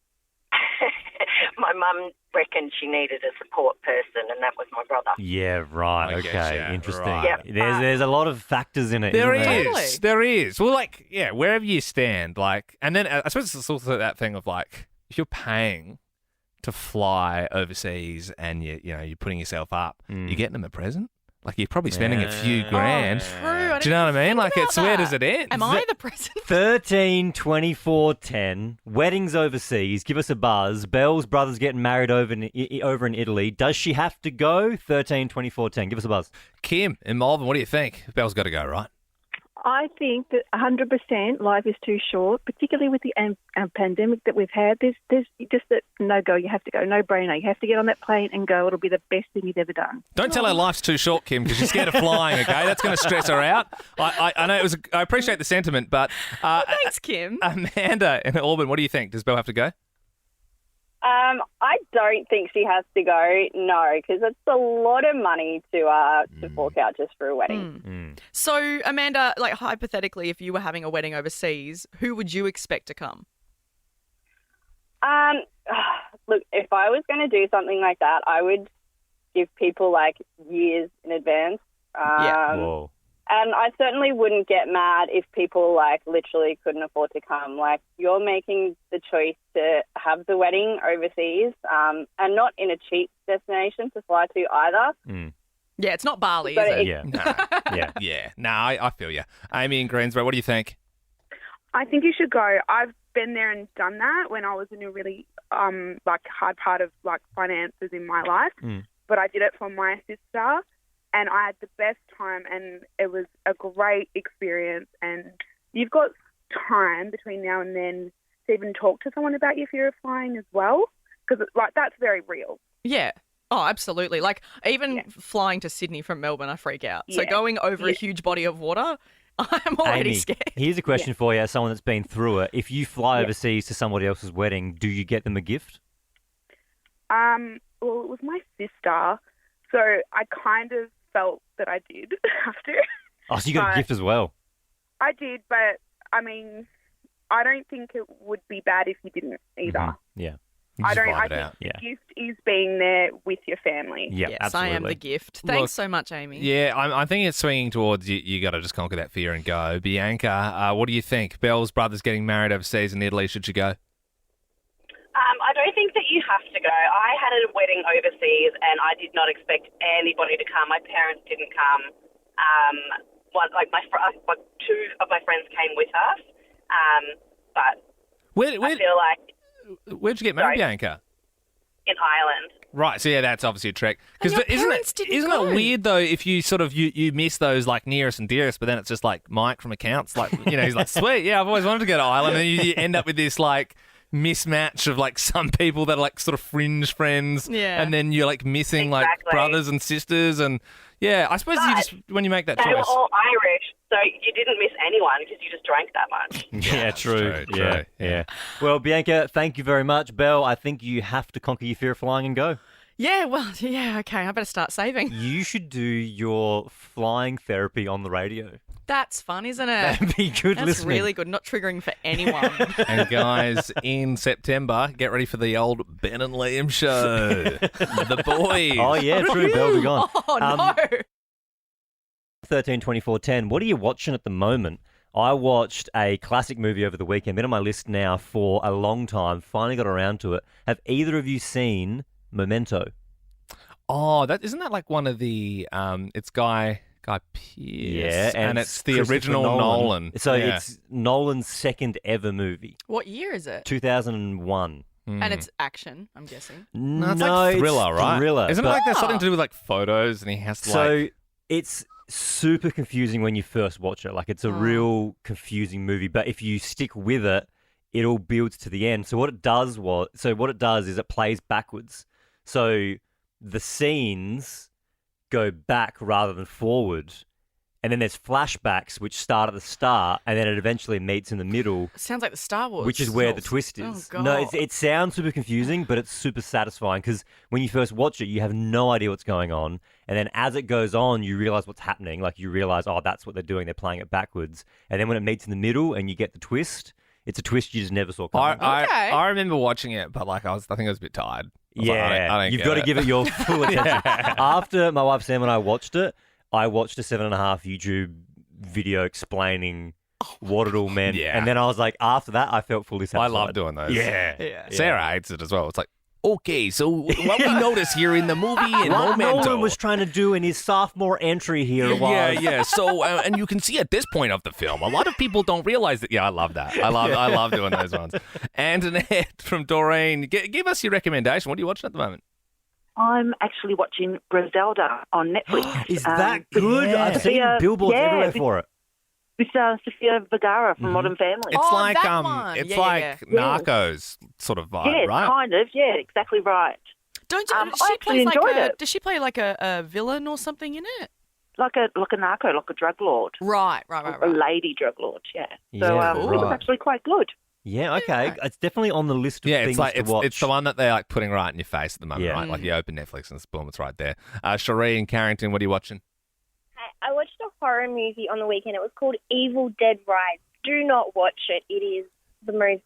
Speaker 10: My mum reckoned she needed a support person, and that was my brother.
Speaker 3: Yeah, right. Okay, interesting.
Speaker 2: Right.
Speaker 10: Yep.
Speaker 3: There's a lot of factors in it.
Speaker 2: There
Speaker 3: isn't there?
Speaker 2: is. There is. Well, like, yeah, wherever you stand, like, and then I suppose it's also that thing of like, if you're paying to fly overseas and you're putting yourself up, you're getting them a present. Like, you're probably spending a few grand.
Speaker 4: Oh, true.
Speaker 2: Do you know what I mean? Like, it's where does it end?
Speaker 4: Am I the present?
Speaker 3: 13-24-10. Weddings overseas. Give us a buzz. Belle's brother's getting married over in Italy. Does she have to go? 13-24-10. Give us a buzz.
Speaker 2: Kim in Malvern, what do you think? Belle's got to go, right?
Speaker 11: I think that 100% life is too short, particularly with the pandemic that we've had. There's just a no-go. You have to go, no-brainer. You have to get on that plane and go. It'll be the best thing you've ever done.
Speaker 2: Don't tell her life's too short, Kim, because she's scared of flying, okay? That's going to stress her out. I know I appreciate the sentiment, but...
Speaker 4: thanks, Kim.
Speaker 2: Amanda in Auburn, what do you think? Does Belle have to go?
Speaker 12: I don't think she has to go, no, because it's a lot of money to fork out just for a wedding.
Speaker 4: So, Amanda, like hypothetically, if you were having a wedding overseas, who would you expect to come?
Speaker 12: Look, if I was going to do something like that, I would give people like years in advance.
Speaker 3: Whoa.
Speaker 12: And I certainly wouldn't get mad if people like literally couldn't afford to come. Like, you're making the choice to have the wedding overseas, and not in a cheap destination to fly to either.
Speaker 4: Yeah, it's not Bali, is it?
Speaker 2: Yeah. No, I feel you. Amy in Greensboro, what do you think?
Speaker 11: I think you should go. I've been there and done that when I was in a really like hard part of like finances in my life. But I did it for my sister. And I had the best time, and it was a great experience. And you've got time between now and then to even talk to someone about your fear of flying as well, because like that's very real.
Speaker 4: Yeah. Oh, absolutely. Like even flying to Sydney from Melbourne, I freak out. So going over a huge body of water, I'm already
Speaker 3: Amy,
Speaker 4: scared.
Speaker 3: Here's a question for you, as someone that's been through it. If you fly overseas to somebody else's wedding, do you get them a gift?
Speaker 11: Well, it was my sister, so I kind of felt that I did have to.
Speaker 3: Oh, so you got a gift as well?
Speaker 11: I did, but I mean, I don't think it would be bad if you didn't either.
Speaker 3: Yeah.
Speaker 11: I think the gift is being there with your family.
Speaker 3: Yeah,
Speaker 4: yes,
Speaker 3: absolutely.
Speaker 4: I am the gift. Thanks so much, Amy.
Speaker 2: Yeah, I think it's swinging towards you got to just conquer that fear and go. Bianca, what do you think? Belle's brother's getting married overseas in Italy. Should you go?
Speaker 10: I don't think that you have to go. I had a wedding overseas and I did not expect anybody to come. My parents didn't come. Two of my friends came with us. But I feel like...
Speaker 2: Where'd you get married, Bianca?
Speaker 10: In Ireland.
Speaker 2: Right, so yeah, that's obviously a trick. Because isn't
Speaker 4: go.
Speaker 2: it weird though if you sort of you miss those like nearest and dearest, but then it's just like Mike from accounts, like he's like, sweet, yeah, I've always wanted to go to Ireland, and you end up with this like mismatch of like some people that are like sort of fringe friends, and then you're like missing like brothers and sisters, and I suppose you just when you make that choice.
Speaker 10: They were all Irish, so you didn't miss anyone because you just drank that much.
Speaker 3: Yeah, true. Yeah. Well, Bianca, thank you very much. Belle, I think you have to conquer your fear of flying and go.
Speaker 4: Yeah, well, yeah, okay. I better start saving.
Speaker 3: You should do your flying therapy on the radio.
Speaker 4: That's fun, isn't it?
Speaker 3: That'd be good
Speaker 4: That's
Speaker 3: listening.
Speaker 4: really good. Not triggering for anyone.
Speaker 2: And guys, in September, get ready for the old Ben and Liam show. The boys.
Speaker 3: Oh, yeah, true. Belle be gone.
Speaker 4: Oh, no.
Speaker 3: 13, 24, 10. What are you watching at the moment? I watched a classic movie over the weekend. Been on my list now for a long time. Finally got around to it. Have either of you seen Memento?
Speaker 2: Oh, isn't that like one of the? It's Guy Pearce.
Speaker 3: Yeah,
Speaker 2: and it's the
Speaker 3: Christopher
Speaker 2: original Nolan.
Speaker 3: So
Speaker 2: Yeah.
Speaker 3: it's Nolan's second ever movie.
Speaker 4: What year is it?
Speaker 3: 2001.
Speaker 4: And it's action, I'm guessing.
Speaker 2: No, it's like thriller, right?
Speaker 3: Thriller.
Speaker 2: Isn't it
Speaker 3: but-
Speaker 2: like there's something to do with like photos, and he has to
Speaker 3: So
Speaker 2: like.
Speaker 3: it's super confusing when you first watch it. Like it's a real confusing movie, but if you stick with it, it all builds to the end. So what it does is it plays backwards. So the scenes go back rather than forward. And then there's flashbacks which start at the start, and then it eventually meets in the middle.
Speaker 4: It sounds like the Star Wars.
Speaker 3: Which is where the twist
Speaker 4: Oh,
Speaker 3: is.
Speaker 4: God.
Speaker 3: No, it sounds super confusing, but it's super satisfying because when you first watch it, you have no idea what's going on. And then as it goes on, you realize what's happening. Like you realize, oh, that's what they're doing. They're playing it backwards. And then when it meets in the middle and you get the twist, it's a twist you just never saw coming.
Speaker 2: I remember watching it, but like I think I was a bit tired. I was like,
Speaker 3: Yeah,
Speaker 2: I don't
Speaker 3: you've
Speaker 2: get
Speaker 3: got to
Speaker 2: it.
Speaker 3: give it your full attention. After my wife Sam and I watched it, I watched a 7.5 YouTube video explaining what it all meant.
Speaker 2: Yeah.
Speaker 3: And then I was like, after that, I felt fully satisfied.
Speaker 2: I love doing those.
Speaker 3: Yeah.
Speaker 2: Sarah hates it as well. It's like, okay, so what we notice here in the movie in
Speaker 3: What
Speaker 2: Memento.
Speaker 3: Nolan was trying to do in his sophomore entry here was...
Speaker 2: Yeah. So, and you can see at this point of the film, a lot of people don't realize that. Yeah, I love that. I love doing those ones. Antoinette from Doreen, give us your recommendation. What are you watching at the moment?
Speaker 13: I'm actually watching Griselda on Netflix.
Speaker 3: Is that good?
Speaker 2: Yeah.
Speaker 3: I've seen billboards everywhere for it.
Speaker 13: With Sofia Vergara from Modern Family.
Speaker 2: It's like
Speaker 4: that one.
Speaker 2: it's
Speaker 4: Yeah,
Speaker 2: like
Speaker 4: yeah.
Speaker 2: Narcos sort of vibe,
Speaker 13: Yeah,
Speaker 2: right?
Speaker 13: kind of. Yeah, exactly right.
Speaker 4: Don't
Speaker 13: I
Speaker 4: she
Speaker 13: actually
Speaker 4: plays like
Speaker 13: enjoyed
Speaker 4: a?
Speaker 13: it.
Speaker 4: Does she play like a villain or something in it?
Speaker 13: Like a narco, like a drug lord.
Speaker 4: Right.
Speaker 13: A lady drug lord, yeah. So
Speaker 3: Yeah,
Speaker 13: it was
Speaker 2: right.
Speaker 13: actually quite good.
Speaker 3: Yeah, okay. It's definitely on the list of
Speaker 2: Yeah,
Speaker 3: things
Speaker 2: it's like
Speaker 3: to watch.
Speaker 2: it's the one that they're like putting right in your face at the moment,
Speaker 3: Yeah.
Speaker 2: right? Like you open Netflix and it's boom, it's right there. Cherie in Carrington, what are you watching?
Speaker 14: I watched a horror movie on the weekend. It was called Evil Dead Rise. Do not watch it. It is the most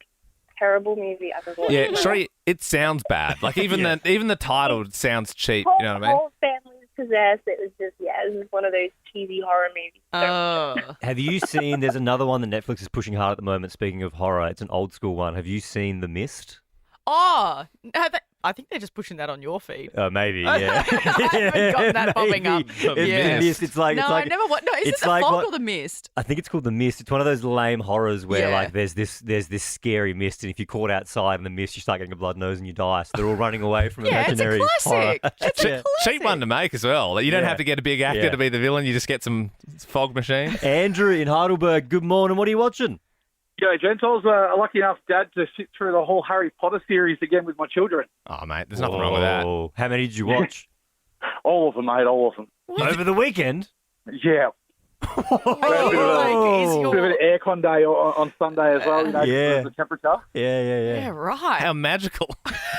Speaker 14: terrible movie I've ever watched.
Speaker 2: Yeah, Cherie, it sounds bad. Like even the title sounds cheap. You know what I mean?
Speaker 14: Whole family was possessed. It was just it was one of those cheesy horror movies.
Speaker 4: Oh.
Speaker 3: Have you seen, there's another one that Netflix is pushing hard at the moment, speaking of horror. It's an old school one. Have you seen The Mist?
Speaker 4: Oh, no, I think they're just pushing that on your feed.
Speaker 3: Maybe, yeah.
Speaker 4: I haven't gotten that popping up.
Speaker 3: The Mist. It's like,
Speaker 4: No,
Speaker 3: it's like,
Speaker 4: I never. No, is
Speaker 3: it's
Speaker 4: it the
Speaker 3: like
Speaker 4: fog
Speaker 3: what-
Speaker 4: or the mist?
Speaker 3: I think it's called The Mist. It's one of those lame horrors where
Speaker 4: Yeah.
Speaker 3: like there's this scary mist, and if you're caught outside in the mist, you start getting a blood nose and you die. So they're all running away from
Speaker 4: Yeah, it's a
Speaker 3: imaginary horror.
Speaker 4: classic. It's a
Speaker 2: Cheap one to make as well. Like, you don't
Speaker 3: Yeah.
Speaker 2: have to get a big actor
Speaker 3: Yeah.
Speaker 2: to be the villain. You just get some fog machine.
Speaker 3: Andrew in Heidelberg, good morning. What are you watching?
Speaker 15: G'day, gents. I was lucky enough, Dad, to sit through the whole Harry Potter series again with my children.
Speaker 2: Oh, mate, there's nothing wrong with that.
Speaker 3: Whoa. How many did you watch?
Speaker 15: All of them, mate, all of them.
Speaker 3: Over the weekend?
Speaker 15: Yeah.
Speaker 3: Oh.
Speaker 15: Bit of an aircon day on Sunday as well, you know,
Speaker 3: Yeah.
Speaker 15: because of the temperature.
Speaker 3: Yeah.
Speaker 4: Yeah, right.
Speaker 2: How magical.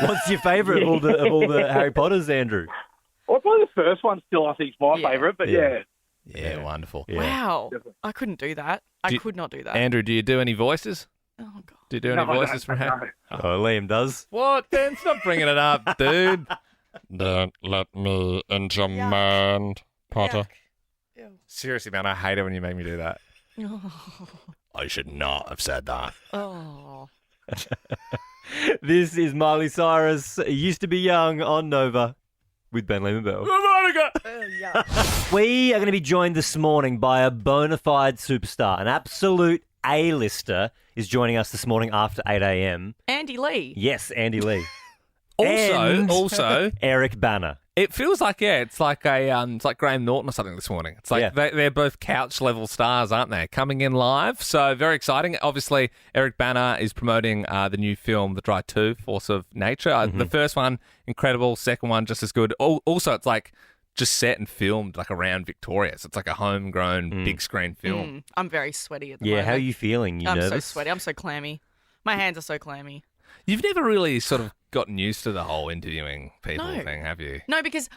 Speaker 3: What's your favourite of all the Harry Potters, Andrew?
Speaker 15: Well, probably the first one still, I think, is my favourite, but yeah.
Speaker 2: Yeah, wonderful.
Speaker 4: Wow. I couldn't do that. I could not do that.
Speaker 2: Andrew, do you do any voices?
Speaker 4: Oh, God.
Speaker 2: Do you do any
Speaker 15: No, I
Speaker 2: voices
Speaker 15: don't,
Speaker 2: from Harry?
Speaker 3: Oh, Liam does.
Speaker 2: What? Ben, stop bringing it up, dude.
Speaker 16: Don't let me into your mind, Potter.
Speaker 2: Seriously, man, I hate it when you make me do that.
Speaker 4: Oh.
Speaker 2: I should not have said that.
Speaker 4: Oh.
Speaker 3: This is Miley Cyrus, Used to Be Young on Nova with Ben Lehman Bell. We are going to be joined this morning by a bona fide superstar, an absolute A-lister is joining us this morning after 8 a.m.
Speaker 4: Andy Lee.
Speaker 3: Yes, Andy Lee.
Speaker 2: Also,
Speaker 3: Eric Bana.
Speaker 2: it feels like it's like it's like Graham Norton or something this morning. It's like they're both couch level stars, aren't they? Coming in live, so very exciting. Obviously, Eric Bana is promoting the new film, The Dry 2, Force of Nature. The first one, incredible. Second one, just as good. Also, it's like just set and filmed like around Victoria, so it's like a homegrown big screen film.
Speaker 4: I'm very sweaty at the moment.
Speaker 3: How are you feeling? You
Speaker 4: I'm
Speaker 3: nervous?
Speaker 4: so sweaty. I'm so clammy. My hands are so clammy.
Speaker 2: You've never really sort of gotten used to the whole interviewing people
Speaker 4: No.
Speaker 2: thing, have you?
Speaker 4: No, because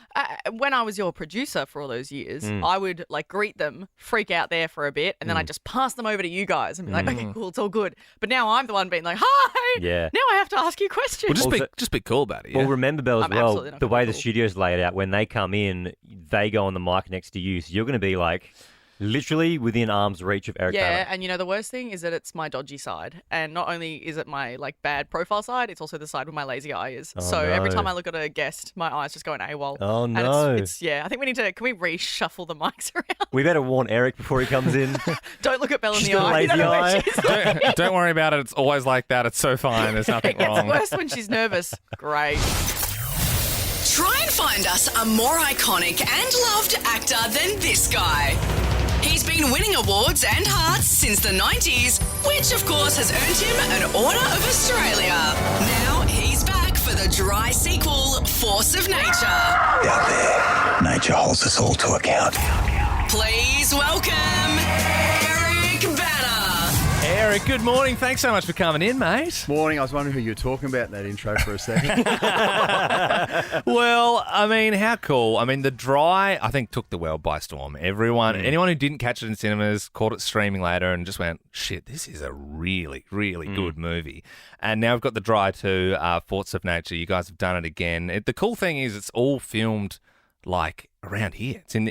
Speaker 4: when I was your producer for all those years, I would like greet them, freak out there for a bit, and then I'd just pass them over to you guys and be like, okay, cool, it's all good. But now I'm the one being like, hi,
Speaker 3: Yeah.
Speaker 4: now I have to ask you questions.
Speaker 2: Well, just be cool about it. Yeah?
Speaker 3: Well, remember, Belle, as
Speaker 4: I'm
Speaker 3: well,
Speaker 4: absolutely not
Speaker 3: the
Speaker 4: gonna
Speaker 3: way
Speaker 4: be
Speaker 3: the
Speaker 4: cool.
Speaker 3: studio's laid out, when they come in, they go on the mic next to you. So you're going to be like literally within arm's reach of Eric
Speaker 4: Yeah,
Speaker 3: Bana.
Speaker 4: and you know the worst thing is that it's my dodgy side, and not only is it my like bad profile side, it's also the side where my lazy eye is.
Speaker 3: Oh,
Speaker 4: so every
Speaker 3: no.
Speaker 4: time I look at a guest, my eye's just going AWOL.
Speaker 3: Oh,
Speaker 4: And
Speaker 3: no.
Speaker 4: it's I think we need to. Can we reshuffle the mics around?
Speaker 3: We better warn Eric before he comes in.
Speaker 4: Don't look at Belle in
Speaker 3: She's
Speaker 4: the
Speaker 3: got a
Speaker 4: eye. You
Speaker 3: lazy
Speaker 4: don't know where
Speaker 3: eye.
Speaker 4: she's
Speaker 2: Don't worry about it. It's always like that. It's so fine. There's nothing
Speaker 4: It gets
Speaker 2: wrong.
Speaker 4: worse when she's nervous. Great.
Speaker 1: Try and find us a more iconic and loved actor than this guy. He's been winning awards and hearts since the 90s, which of course has earned him an Order of Australia. Now he's back for the dry sequel, Force of Nature.
Speaker 17: Out there, nature holds us all to account.
Speaker 1: Please welcome Eric Bana.
Speaker 2: Eric, good morning. Thanks so much for coming in, mate.
Speaker 18: Morning. I was wondering who you were talking about in that intro for a second.
Speaker 2: Well, I mean, how cool. I mean, The Dry, I think, took the world by storm. Anyone who didn't catch it in cinemas, caught it streaming later and just went, shit, this is a really, really good movie. And now we've got The Dry 2, Force of Nature. You guys have done it again. The cool thing is it's all filmed like around here. It's in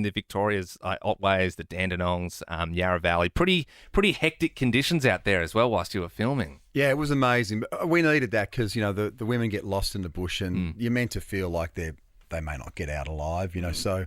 Speaker 2: the Victoria's Otways, the Dandenongs, Yarra Valley. Pretty hectic conditions out there as well whilst you were filming.
Speaker 18: Yeah, it was amazing. We needed that because, you know, the women get lost in the bush and you're meant to feel like they may not get out alive, you know. So,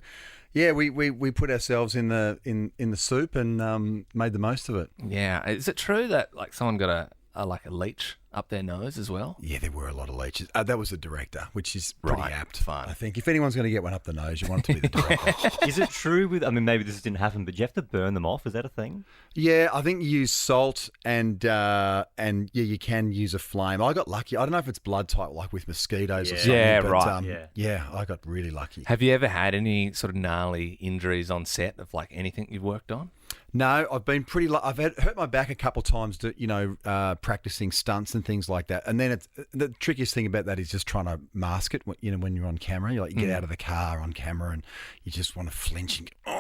Speaker 18: yeah, we put ourselves in the soup and made the most of it.
Speaker 2: Yeah. Is it true that like someone got a leech up their nose as well?
Speaker 18: Yeah, there were a lot of leeches. That was the director, which is pretty apt.
Speaker 2: Fine.
Speaker 18: I think if anyone's going to get one up the nose, you want it to be the director.
Speaker 3: Is it true with, I mean, maybe this didn't happen, but do you have to burn them off? Is that a thing?
Speaker 18: Yeah, I think you use salt and you can use a flame. I got lucky. I don't know if it's blood type like with mosquitoes or something.
Speaker 2: Yeah,
Speaker 18: but,
Speaker 2: right.
Speaker 18: Yeah, I got really lucky.
Speaker 2: Have you ever had any sort of gnarly injuries on set of like anything you've worked on?
Speaker 18: No, I've been pretty. I've hurt my back a couple of times, practicing stunts and things like that. And then the trickiest thing about that is just trying to mask it. You know, when you're on camera, you get out of the car on camera and you just want to flinch and go,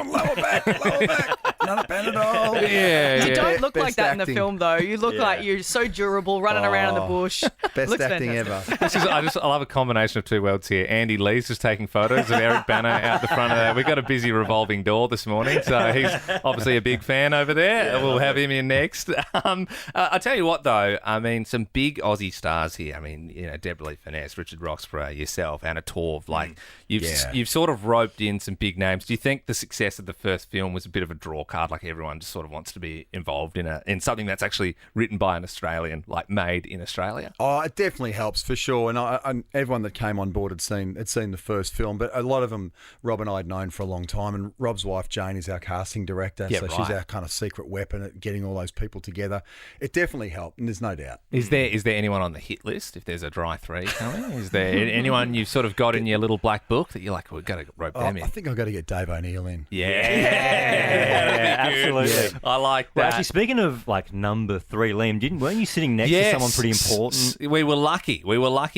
Speaker 18: lower back, not a Panadol.
Speaker 2: Yeah,
Speaker 4: You don't look
Speaker 18: Best
Speaker 4: like that in the
Speaker 18: acting.
Speaker 4: film, though. You look like you're so durable, running around in the bush.
Speaker 18: Best
Speaker 4: Looks
Speaker 18: acting
Speaker 4: fantastic.
Speaker 18: ever.
Speaker 2: I love a combination of two worlds here. Andy Lee's just taking photos of Eric Bana out the front of that. We've got a busy revolving door this morning, so he's obviously a big fan over there. We'll have him in next. I tell you what, though, I mean, some big Aussie stars here. I mean, you know, Deborah Lee Finesse, Richard Roxburgh, yourself, Anna Torv. Like, you've sort of roped in some big names. Do you think the success of the first film was a bit of a draw card? Like everyone just sort of wants to be involved in something that's actually written by an Australian, like made in Australia?
Speaker 18: Oh, it definitely helps for sure. And everyone that came on board had seen the first film, but a lot of them Rob and I had known for a long time. And Rob's wife Jane is our casting director,
Speaker 2: Yeah,
Speaker 18: so
Speaker 2: right.
Speaker 18: she's our kind of secret weapon at getting all those people together. It definitely helped, and there's no doubt.
Speaker 2: Is there anyone on the hit list if there's a Dry 3 coming? Is there anyone you've sort of got in your little black book that you're like, we've got to rope them in?
Speaker 18: I think I've got to get Dave O'Neill in.
Speaker 3: Yeah, absolutely.
Speaker 2: I like that.
Speaker 3: Well, actually, speaking of like number 3, Liam, weren't you sitting next to someone pretty important?
Speaker 2: We were lucky.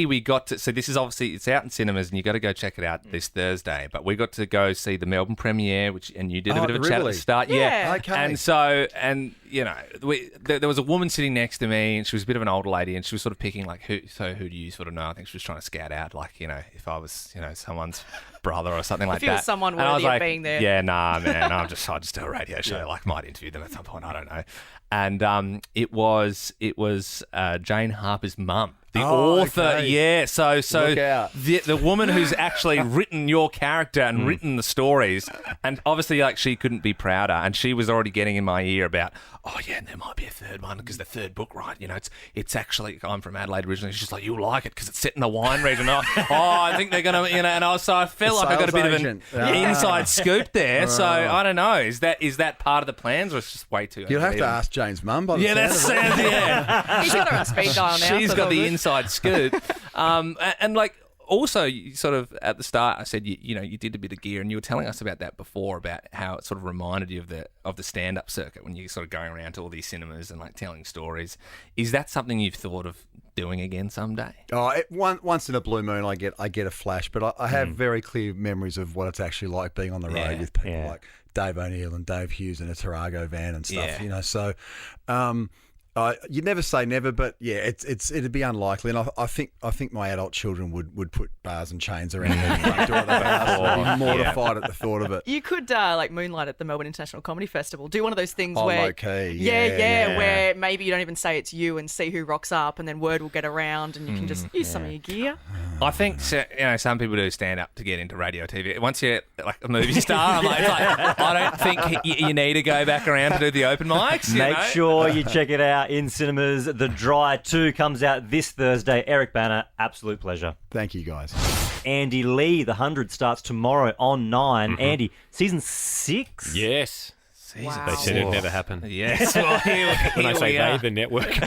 Speaker 2: We got to. So this is obviously it's out in cinemas, and you got to go check it out this Thursday. But we got to go see the Melbourne premiere, and you did a bit of a chat at the start.
Speaker 4: Yeah.
Speaker 18: Okay.
Speaker 2: And so, you know, there was a woman sitting next to me, and she was a bit of an older lady, and she was sort of picking like, who do you sort of know? I think she was trying to scout out, like, you know, if I was, you know, someone's brother or something like
Speaker 4: If you were
Speaker 2: that.
Speaker 4: someone
Speaker 2: And I was
Speaker 4: worthy of
Speaker 2: like,
Speaker 4: being there.
Speaker 2: Yeah, nah, man, I just do a radio show. Like, might interview them at some point. I don't know. And it was Jane Harper's mum. The author,
Speaker 18: okay.
Speaker 2: yeah. So
Speaker 18: Look out.
Speaker 2: the woman who's actually written your character and written the stories, and obviously, like, she couldn't be prouder. And she was already getting in my ear about, oh yeah, and there might be a third one because the third book, right? You know, it's actually, I'm from Adelaide originally. She's just like, you'll like it because it's set in the wine region. I think they're gonna, you know. And I felt like I got a bit of an inside scoop there. So I don't know. Is that part of the plans, or it's just way too?
Speaker 18: You'll have to ask Jane's mum. By the
Speaker 2: Yeah,
Speaker 18: sound
Speaker 2: that
Speaker 18: of it.
Speaker 2: sounds yeah.
Speaker 4: He's got her on speed dial now.
Speaker 2: She's
Speaker 4: so
Speaker 2: got
Speaker 4: it's
Speaker 2: the
Speaker 4: all good.
Speaker 2: inside scoop. And like, also, you sort of at the start, I said you know you did a bit of gear, and you were telling us about that before, about how it sort of reminded you of the stand-up circuit when you're sort of going around to all these cinemas and like telling stories. Is that something you've thought of doing again someday?
Speaker 18: Oh, once in a blue moon, I get a flash, but I have very clear memories of what it's actually like being on the road with people like Dave O'Neill and Dave Hughes in a Tarago van and stuff. You know, so. You never say never, but yeah, it'd be unlikely, and I think my adult children would put bars and chains around the front door of the house. I'd be mortified at the thought of it.
Speaker 4: You could like moonlight at the Melbourne International Comedy Festival. Do one of those things
Speaker 18: Oh,
Speaker 4: where
Speaker 18: low-key.
Speaker 4: Yeah, where maybe you don't even say it's you and see who rocks up, and then word will get around, and you can just use some of your gear.
Speaker 2: I think some people do stand up to get into radio TV. Once you're like a movie star, I'm like, I don't think you need to go back around to do the open mics.
Speaker 3: Make sure you check it out in cinemas. The Dry 2 comes out this Thursday. Eric Bana, absolute pleasure.
Speaker 18: Thank you, guys.
Speaker 3: Andy Lee, The 100 starts tomorrow on 9. Andy, season 6?
Speaker 19: Yes.
Speaker 4: Wow.
Speaker 19: They said it'd never happen.
Speaker 2: Yes. Well,
Speaker 19: when I say they, the network.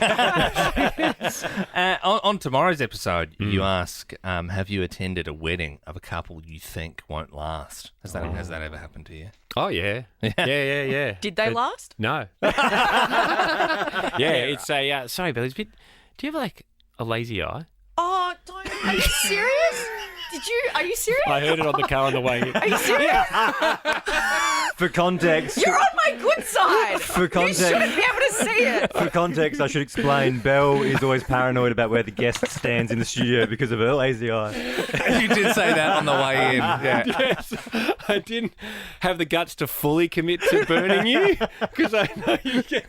Speaker 2: On tomorrow's episode, you ask, have you attended a wedding of a couple you think won't last? Has that ever happened to you?
Speaker 19: Oh, yeah. Yeah.
Speaker 4: Did they last?
Speaker 19: No. It's a... sorry, Belle, do you have, like, a lazy eye?
Speaker 4: Oh, don't. Are you serious? Are you serious?
Speaker 19: I heard it on the car on the way in.
Speaker 4: Are you serious?
Speaker 3: For context...
Speaker 4: You're on my good side.
Speaker 3: For context...
Speaker 4: You shouldn't be able to see it.
Speaker 3: For context, I should explain, Belle is always paranoid about where the guest stands in the studio because of her lazy eye.
Speaker 2: You did say that on the way in. Yeah.
Speaker 19: Yes. I didn't have the guts to fully commit to burning you because I know you get...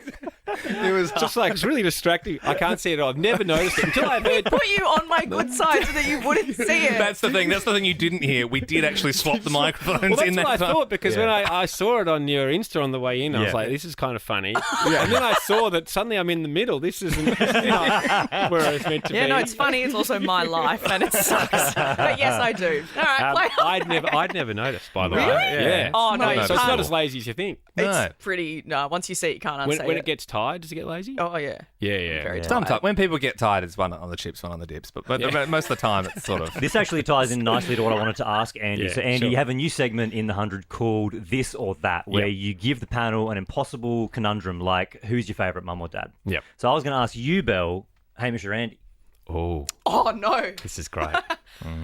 Speaker 19: It was just like, it's really distracting. I can't see it all. I've never noticed it until I heard...
Speaker 4: Put you on my good side so that you wouldn't see it.
Speaker 2: That's the thing. That's the thing you didn't hear. We did actually swap the microphones
Speaker 19: well, that's
Speaker 2: in that
Speaker 19: what
Speaker 2: time.
Speaker 19: I thought, because when I saw it on your Insta on the way in, I was like, this is kind of funny. And then I saw that suddenly I'm in the middle. This isn't where I was meant to be.
Speaker 4: Yeah, no, it's funny. It's also my life, and it sucks. But yes, I do. All right, play on.
Speaker 19: I'd never noticed, by the way.
Speaker 4: Really?
Speaker 19: Yeah.
Speaker 4: Oh, no,
Speaker 19: so it's not as lazy as you think.
Speaker 4: It's pretty... No, once you see it, you can't unsee it.
Speaker 19: When it gets tired, does it get lazy?
Speaker 4: Oh, yeah.
Speaker 19: Yeah.
Speaker 4: Very tired.
Speaker 2: Sometimes when people get tired, it's one on the chips, one on the dips. But most of the time, it's sort of...
Speaker 3: This actually ties in nicely to what I wanted to ask Andy.
Speaker 19: Yeah,
Speaker 3: so, Andy,
Speaker 19: sure.
Speaker 3: you have a new segment in The 100 called This or That, where you give the panel an impossible conundrum like, who's your favourite, mum or dad?
Speaker 19: Yep.
Speaker 3: So I was going to ask you, Belle, Hamish or Andy?
Speaker 19: Oh,
Speaker 4: no.
Speaker 19: This is great.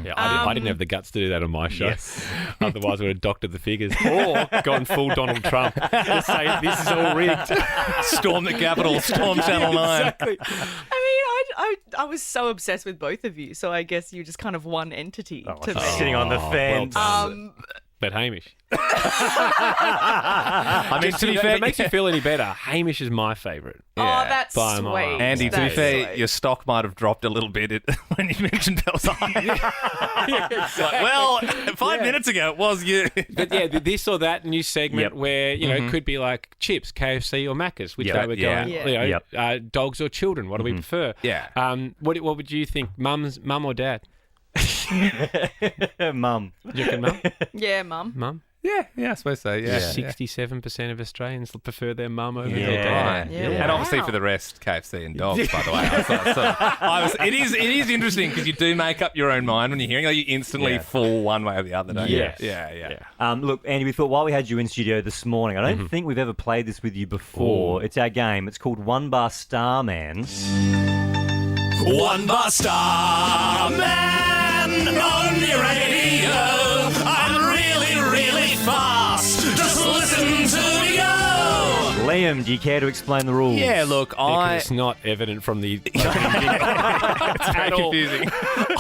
Speaker 19: Yeah, I didn't have the guts to do that on my show.
Speaker 3: Yes.
Speaker 19: Otherwise, I would have doctored the figures or gone full Donald Trump. Just say, this is all rigged.
Speaker 2: Storm the Capitol, storm Channel 9.
Speaker 19: Exactly.
Speaker 4: I was so obsessed with both of you, so I guess you're just kind of one entity to me.
Speaker 3: Sitting on the fence.
Speaker 19: But Hamish.
Speaker 2: I mean, to be fair,
Speaker 19: if it makes you feel any better, Hamish is my favourite.
Speaker 4: Oh, that's
Speaker 19: By a
Speaker 4: sweet.
Speaker 19: mile.
Speaker 2: Andy, to be
Speaker 4: That's
Speaker 2: fair,
Speaker 4: sweet.
Speaker 2: your stock might have dropped a little bit when you mentioned Belle's eye. Well, 5 minutes ago it was you.
Speaker 19: But yeah, this or that new segment where, you know, it could be like chips, KFC or Macca's, which they were going, you know, dogs or children, what do we prefer?
Speaker 2: Yeah.
Speaker 19: What would you think, mum or dad?
Speaker 3: Mum.
Speaker 19: You reckon mum?
Speaker 4: Yeah, mum.
Speaker 19: Mum?
Speaker 2: Yeah, I suppose so. Yeah,
Speaker 19: 67% of Australians prefer their mum over
Speaker 3: Yeah.
Speaker 19: their dad.
Speaker 2: Yeah. And obviously for the rest, KFC and dogs, by the way. It is interesting because you do make up your own mind when you're hearing it. You instantly fall one way or the other, don't you?
Speaker 3: Yes.
Speaker 2: Yeah.
Speaker 3: Look, Andy, we thought while we had you in studio this morning, I don't think we've ever played this with you before. It's our game. It's called One Bar Starman.
Speaker 9: One Bar Starman on your radio. I'm really, really fast. Just listen to me go.
Speaker 3: Liam, do you care to explain the rules?
Speaker 2: Yeah, look,
Speaker 19: It's not evident from the...
Speaker 2: It's very confusing.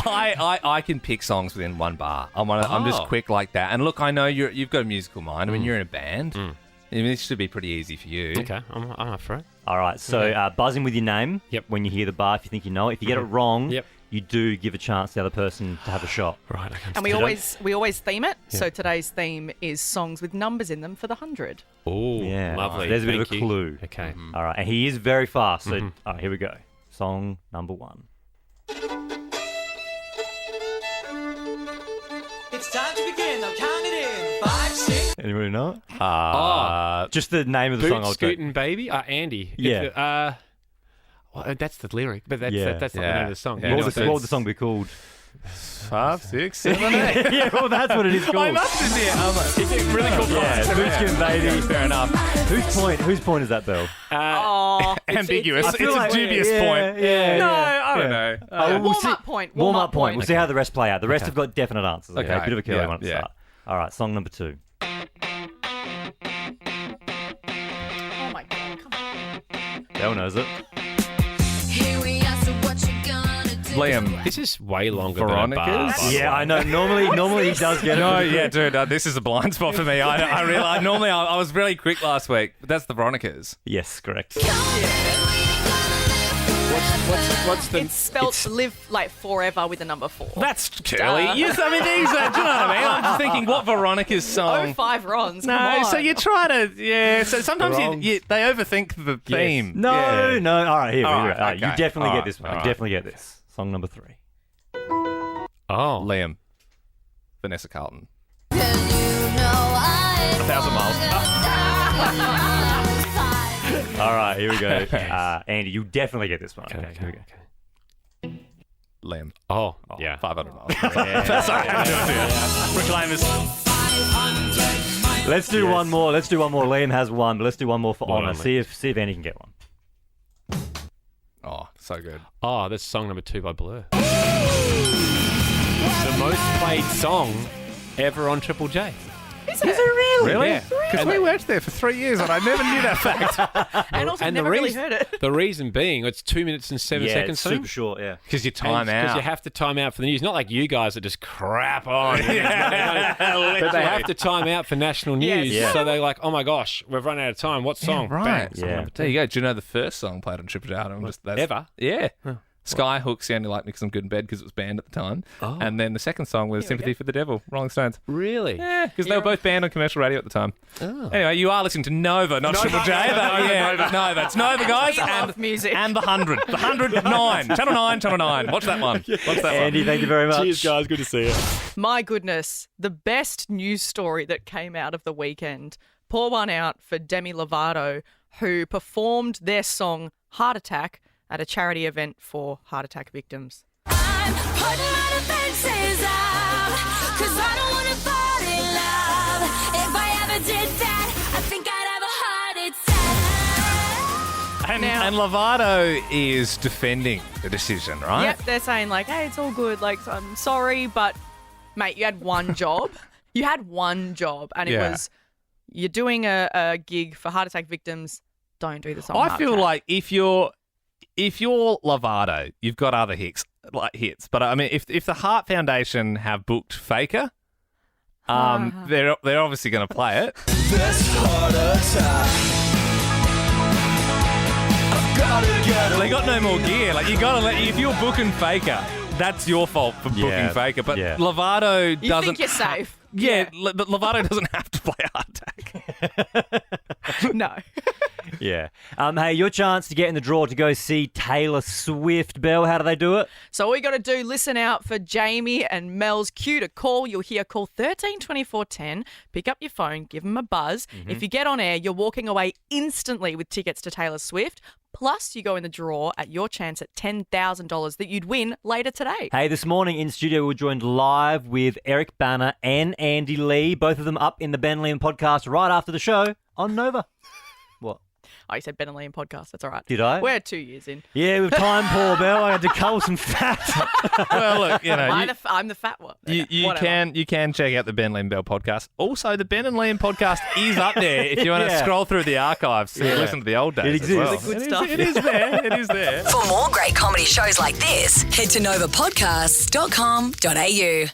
Speaker 2: I can pick songs within one bar. I'm just quick like that. And look, I know you've got a musical mind. I mean, you're in a band. I mean, this should be pretty easy for you.
Speaker 19: Okay, I'm up for it.
Speaker 3: All right, so buzz in with your name when you hear the bar if you think you know it. If you get it wrong, you do give a chance to the other person to have a shot.
Speaker 19: Right.
Speaker 4: And we always theme it. So today's theme is songs with numbers in them for the 100.
Speaker 19: Oh,
Speaker 3: Yeah,
Speaker 19: lovely.
Speaker 3: There's a bit of a
Speaker 19: Thank you.
Speaker 3: clue.
Speaker 19: Okay.
Speaker 3: All right, and he is very fast. So, all right, here we go. Song number 1.
Speaker 9: It's time to begin. I'll count it in. 5, 6.
Speaker 3: Anybody know it? Just the name of the song.
Speaker 19: Boot Scootin' Baby? Andy.
Speaker 3: Yeah.
Speaker 19: Well, that's the lyric, but that's not the name of the song.
Speaker 2: Yeah,
Speaker 3: What would the song be called?
Speaker 2: 5, 6, 7, 8.
Speaker 3: Yeah, well, that's what it is called.
Speaker 2: I must have, Is it really called?
Speaker 3: Yeah, Boot Scootin' Baby.
Speaker 2: Fair enough.
Speaker 3: Whose point is that, Belle?
Speaker 2: Ambiguous. It's
Speaker 3: like-
Speaker 2: a dubious point.
Speaker 3: Yeah.
Speaker 2: No, I don't know.
Speaker 4: Warm-up point.
Speaker 3: Warm-up point. We'll see how the rest play out. The rest have got definite answers. Okay.
Speaker 2: Okay.
Speaker 3: Bit of a curly
Speaker 2: Yeah,
Speaker 3: one at the
Speaker 2: yeah.
Speaker 3: start. All right, song number 2.
Speaker 4: Oh my God, come on.
Speaker 3: Belle knows it.
Speaker 2: Liam.
Speaker 19: This is way longer
Speaker 2: Veronica's?
Speaker 19: than a bar. by the
Speaker 3: Yeah,
Speaker 19: way.
Speaker 3: I know. Normally he does get it.
Speaker 2: No, yeah, dude, this is a blind spot for me. I realize normally I was really quick last week, but that's the Veronicas.
Speaker 3: Yes, correct.
Speaker 19: What's the...
Speaker 4: It's spelt live like forever with the number 4.
Speaker 2: That's curly. Yes, I mean, these are, do you know what I mean? I'm just thinking, what Veronica's song?
Speaker 4: 05 runs.
Speaker 2: No,
Speaker 4: come on.
Speaker 2: so you try to, so sometimes they overthink the theme.
Speaker 3: No. All right, here we go.
Speaker 2: All right,
Speaker 3: All right, you
Speaker 2: okay.
Speaker 3: definitely
Speaker 2: All
Speaker 3: get
Speaker 2: right,
Speaker 3: this one.
Speaker 2: all
Speaker 3: You
Speaker 2: right.
Speaker 3: definitely get this. Song number 3.
Speaker 19: Oh.
Speaker 2: Liam. Vanessa Carlton. 1,000 miles.
Speaker 3: All right, here we go. Andy, you definitely get this one. Okay, here we go.
Speaker 2: Liam.
Speaker 19: Oh, yeah.
Speaker 2: 500 miles.
Speaker 3: Sorry,
Speaker 2: Reclaimers.
Speaker 3: Let's do one more. Liam has one, but let's do one more for
Speaker 19: One
Speaker 3: honour.
Speaker 19: on,
Speaker 3: See if Andy can get one.
Speaker 2: Oh, so good.
Speaker 19: Oh, that's song number 2 by Blur. The most played song ever on Triple J.
Speaker 4: Is it really?
Speaker 2: Really?
Speaker 19: Yeah.
Speaker 2: Because we worked there for 3 years and I never knew that fact.
Speaker 4: And also, never really heard it.
Speaker 19: The reason being, it's 2 minutes and 7
Speaker 3: Yeah,
Speaker 19: seconds.
Speaker 3: it's super short, yeah.
Speaker 2: Because you time out.
Speaker 19: Because you have to time out for the news. Not like you guys that just crap on.
Speaker 2: Yeah.
Speaker 19: But they have to time out for national news.
Speaker 3: Yes. Yeah.
Speaker 19: So they're like, oh my gosh, we've run out of time. What song?
Speaker 2: Yeah, right.
Speaker 19: Bang. Song
Speaker 3: Yeah.
Speaker 19: number 2.
Speaker 2: There you go. Do you know the first song played on Triple J?
Speaker 19: Ever?
Speaker 2: Yeah. Skyhook, Sounded Like Me 'Cause I'm Good in Bed because it was banned at the time.
Speaker 19: Oh.
Speaker 2: And then the second song was Sympathy for the Devil, Rolling Stones.
Speaker 19: Really?
Speaker 2: Yeah, because they were both banned on commercial radio at the time.
Speaker 19: Oh.
Speaker 2: Anyway, you are listening to Nova, not Triple J. Nova. It's Nova, guys.
Speaker 4: We love music.
Speaker 2: And the 100. The 109. Channel 9. Watch that one. Watch that
Speaker 3: Andy,
Speaker 2: one.
Speaker 3: thank you very much.
Speaker 19: Cheers, guys. Good to see you.
Speaker 4: My goodness, the best news story that came out of the weekend. Pour one out for Demi Lovato, who performed their song Heart Attack at a charity event for heart attack victims.
Speaker 20: I'm putting my defenses up, 'cause I don't want to fall in love. If I ever did that, I think I'd have a heart attack.
Speaker 2: And Lovato is defending the decision, right?
Speaker 4: Yep, they're saying like, hey, it's all good. Like, I'm sorry, but mate, you had one job. You had one job, and it was you're doing a gig for heart attack victims. Don't do the song.
Speaker 2: I
Speaker 4: Heart
Speaker 2: feel
Speaker 4: Attack.
Speaker 2: like if you're Lovato, you've got other hits. But I mean, if the Heart Foundation have booked Faker, they're obviously going to play it.
Speaker 9: This heart attack. I've gotta get
Speaker 2: They got no more gear. Like you got to if you're booking Faker, that's your fault for booking Faker. But Lovato
Speaker 4: you
Speaker 2: doesn't.
Speaker 4: think you're safe.
Speaker 2: Yeah, but Lovato doesn't have to play Heart Attack.
Speaker 4: No.
Speaker 3: Yeah. Hey, your chance to get in the draw to go see Taylor Swift. Belle, how do they do it?
Speaker 4: So all you got to do, listen out for Jamie and Mel's cue to call. You'll hear call 132410. Pick up your phone, give them a buzz. If you get on air, you're walking away instantly with tickets to Taylor Swift. Plus, you go in the draw at your chance at $10,000 that you'd win later today.
Speaker 3: Hey, this morning in studio, we're joined live with Eric Bana and Andy Lee, both of them up in the Ben Liam podcast right after the show on Nova. What?
Speaker 4: Oh, you said Ben and Liam podcast. That's all right.
Speaker 3: Did I?
Speaker 4: We're 2 years in.
Speaker 3: Yeah, with time, poor Belle. I had to cull some fat.
Speaker 2: Well, look, you know,
Speaker 4: I'm the fat one.
Speaker 2: You
Speaker 4: Whatever.
Speaker 2: can check out the Ben Liam Bell podcast. Also, the Ben and Liam podcast is up there if you want to scroll through the archives and listen to the old days.
Speaker 3: It exists.
Speaker 2: As well.
Speaker 4: It's good stuff.
Speaker 2: It is there. It is there.
Speaker 1: For more great comedy shows like this, head to novapodcasts.com.au.